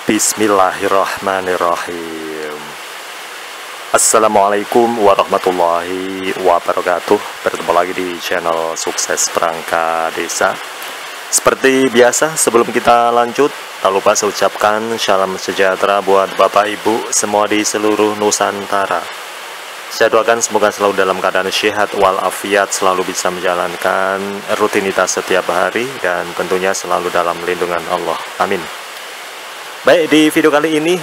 Bismillahirrahmanirrahim. Assalamualaikum warahmatullahi wabarakatuh. Bertemu lagi di channel Sukses Perangkat Desa. Seperti biasa, sebelum kita lanjut, tak lupa saya ucapkan salam sejahtera buat Bapak Ibu semua di seluruh Nusantara. Saya doakan semoga selalu dalam keadaan sehat walafiat, selalu bisa menjalankan rutinitas setiap hari, dan tentunya selalu dalam lindungan Allah. Amin. Baik, di video kali ini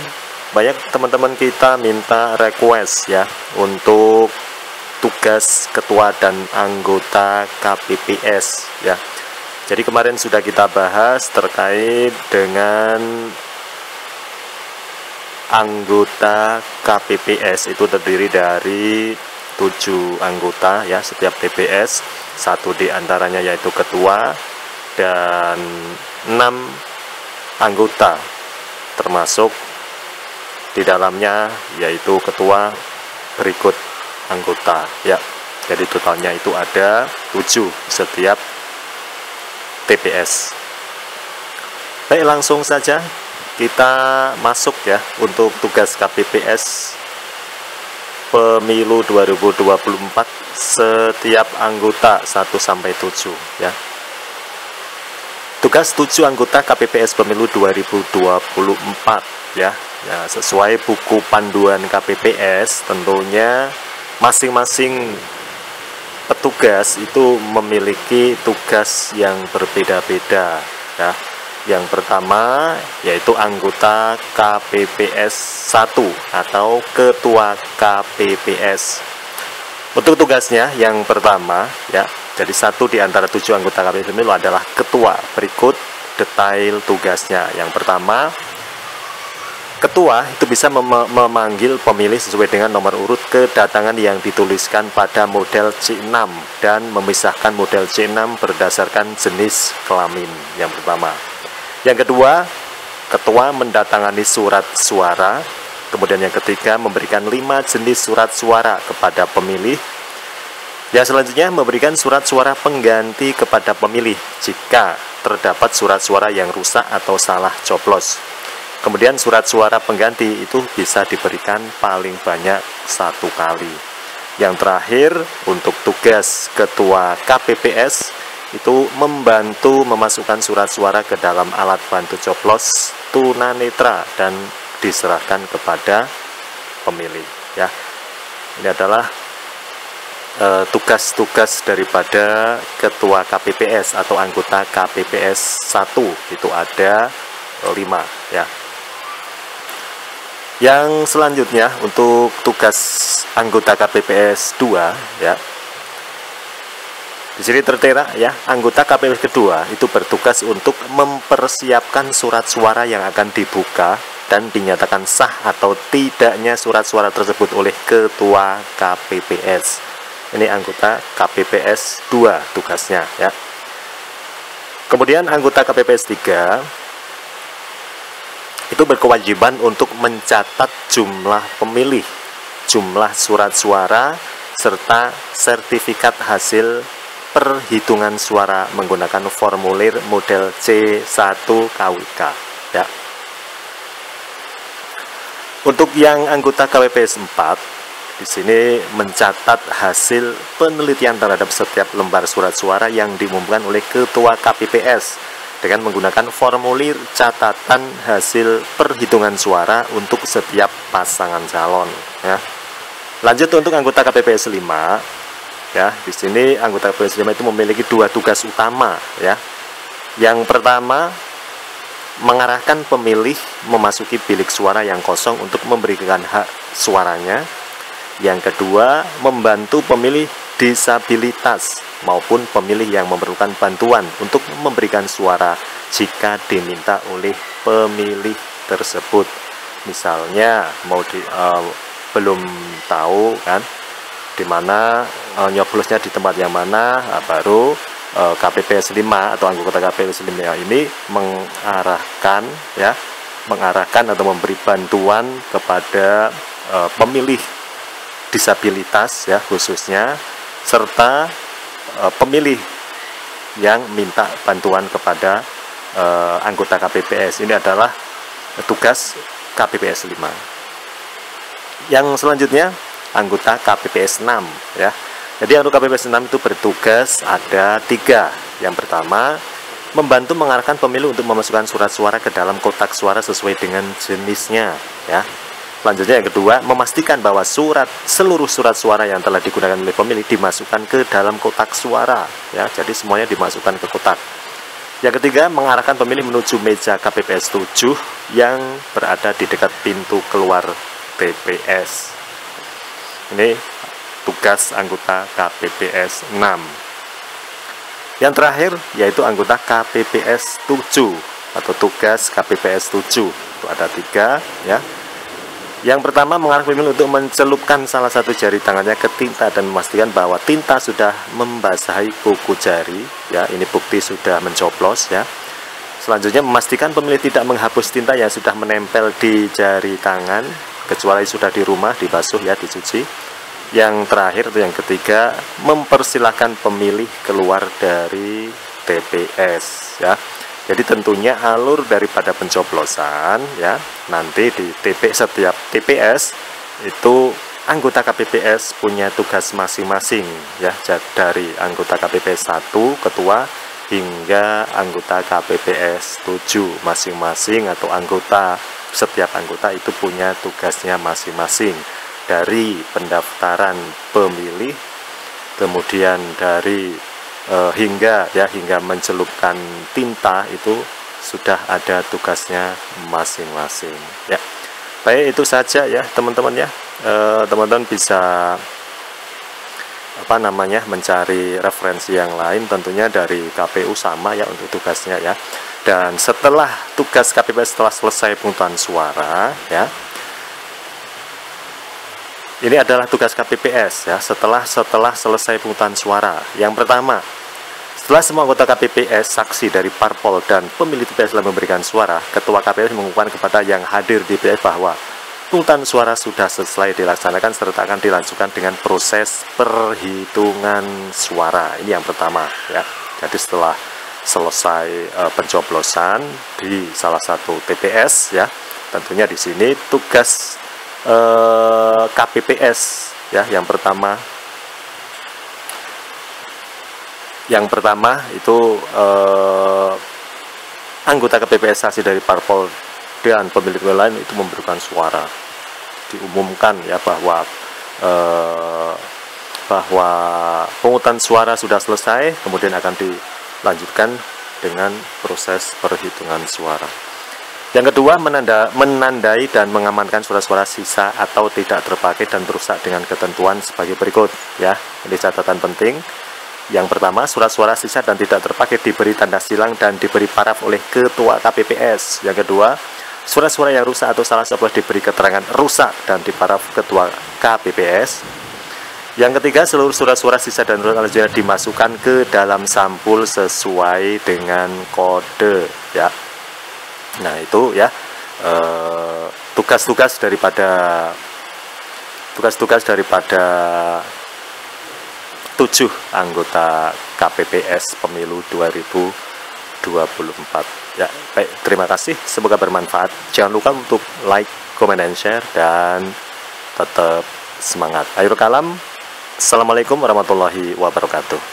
banyak teman-teman kita minta request ya untuk tugas ketua dan anggota KPPS ya. Jadi kemarin sudah kita bahas terkait dengan anggota KPPS, itu terdiri dari 7 anggota ya setiap TPS, 1 diantaranya yaitu ketua, dan 6 anggota termasuk di dalamnya yaitu ketua berikut anggota ya. Jadi totalnya itu ada 7 setiap TPS. Baik, langsung saja kita masuk ya untuk tugas KPPS pemilu 2024 setiap anggota 1-7 ya. Tugas 7 anggota KPPS pemilu 2024 ya. Ya, sesuai buku panduan KPPS tentunya masing-masing petugas itu memiliki tugas yang berbeda-beda ya. Yang pertama yaitu anggota KPPS 1 atau ketua KPPS. Untuk tugasnya yang pertama ya, jadi 1 di antara 7 anggota KPPS pemilu adalah ketua. Berikut detail tugasnya. Yang pertama, ketua itu bisa memanggil pemilih sesuai dengan nomor urut kedatangan yang dituliskan pada model C6 dan memisahkan model C6 berdasarkan jenis kelamin. Yang pertama. Yang kedua, ketua mendatangani surat suara. Kemudian yang ketiga, memberikan 5 jenis surat suara kepada pemilih. Yang selanjutnya, memberikan surat suara pengganti kepada pemilih jika terdapat surat suara yang rusak atau salah coblos. Kemudian surat suara pengganti itu bisa diberikan paling banyak 1 kali. Yang terakhir, untuk tugas ketua KPPS itu membantu memasukkan surat suara ke dalam alat bantu coblos tunanetra dan diserahkan kepada pemilih ya. Ini adalah tugas-tugas daripada ketua KPPS atau anggota KPPS 1, itu ada 5 ya. Yang selanjutnya untuk tugas anggota KPPS 2 ya. Di sini tertera ya, anggota KPPS kedua itu bertugas untuk mempersiapkan surat suara yang akan dibuka dan dinyatakan sah atau tidaknya surat suara tersebut oleh ketua KPPS. Ini anggota KPPS 2 tugasnya ya. Kemudian anggota KPPS 3 itu berkewajiban untuk mencatat jumlah pemilih, jumlah surat suara, serta sertifikat hasil perhitungan suara menggunakan formulir model C1 KWK ya. Untuk yang anggota KPPS 4 di sini mencatat hasil penelitian terhadap setiap lembar surat suara yang diumumkan oleh ketua KPPS dengan menggunakan formulir catatan hasil perhitungan suara untuk setiap pasangan calon ya. Lanjut untuk anggota KPPS 5 ya. Di sini anggota KPPS 5 itu memiliki 2 tugas utama ya. Yang pertama, mengarahkan pemilih memasuki bilik suara yang kosong untuk memberikan hak suaranya. Yang kedua, membantu pemilih disabilitas maupun pemilih yang memerlukan bantuan untuk memberikan suara jika diminta oleh pemilih tersebut. Misalnya belum tahu kan di mana nyoblosnya di tempat yang mana, baru KPPS 5 atau anggota KPPS 5 ini mengarahkan atau memberi bantuan kepada pemilih disabilitas ya khususnya, serta pemilih yang minta bantuan kepada anggota KPPS. Ini adalah tugas KPPS 5. Yang selanjutnya anggota KPPS 6 ya. Jadi untuk KPPS 6 itu bertugas ada 3. Yang pertama, membantu mengarahkan pemilih untuk memasukkan surat suara ke dalam kotak suara sesuai dengan jenisnya ya. Selanjutnya yang kedua, memastikan bahwa seluruh surat suara yang telah digunakan oleh pemilih dimasukkan ke dalam kotak suara ya. Jadi semuanya dimasukkan ke kotak. Yang ketiga, mengarahkan pemilih menuju meja KPPS 7 yang berada di dekat pintu keluar TPS. Ini tugas anggota KPPS 6. Yang terakhir yaitu anggota KPPS 7 atau tugas KPPS 7. Itu ada 3 ya. Yang pertama, mengarahkan pemilih untuk mencelupkan salah satu jari tangannya ke tinta dan memastikan bahwa tinta sudah membasahi kuku jari ya. Ini bukti sudah mencoblos ya. Selanjutnya, memastikan pemilih tidak menghapus tinta yang sudah menempel di jari tangan kecuali sudah di rumah, dibasuh ya, dicuci. Yang terakhir, yang ketiga, mempersilahkan pemilih keluar dari TPS ya. Jadi tentunya alur daripada pencoblosan ya, nanti di setiap TPS itu anggota KPPS punya tugas masing-masing ya, dari anggota KPPS 1 ketua hingga anggota KPPS 7 masing-masing, atau setiap anggota itu punya tugasnya masing-masing, dari pendaftaran pemilih, kemudian dari hingga mencelupkan tinta itu sudah ada tugasnya masing-masing ya. Baik, itu saja ya teman-teman ya. Teman-teman bisa mencari referensi yang lain, tentunya dari KPU sama ya untuk tugasnya ya. Dan setelah tugas KPPS setelah selesai pemungutan suara ya, ini adalah tugas KPPS ya, setelah selesai pemungutan suara. Yang pertama, setelah semua anggota KPPS, saksi dari parpol dan pemilih TPS telah memberikan suara, ketua KPPS mengumumkan kepada yang hadir di TPS bahwa pemungutan suara sudah selesai dilaksanakan serta akan dilanjutkan dengan proses perhitungan suara. Ini yang pertama ya. Jadi setelah selesai pencoblosan di salah satu TPS ya, tentunya di sini tugas KPPS ya. Yang pertama itu anggota KPPS saksi dari parpol dan pemilih lain itu memberikan suara, diumumkan ya bahwa pemungutan suara sudah selesai, kemudian akan dilanjutkan dengan proses perhitungan suara. Yang kedua, menandai dan mengamankan surat-suara sisa atau tidak terpakai dan merusak dengan ketentuan sebagai berikut ya. Ini catatan penting. Yang pertama, surat suara sisa dan tidak terpakai diberi tanda silang dan diberi paraf oleh ketua KPPS. Yang kedua, surat-suara yang rusak atau salah sebuah diberi keterangan rusak dan diparaf ketua KPPS. Yang ketiga, seluruh surat-suara sisa dan selanjutnya dimasukkan ke dalam sampul sesuai dengan kode ya. Nah itu ya tugas-tugas daripada 7 anggota KPPS Pemilu 2024 ya. Baik, terima kasih, semoga bermanfaat. Jangan lupa untuk like, comment, dan share, dan tetap semangat. Akhirul kalam, assalamualaikum warahmatullahi wabarakatuh.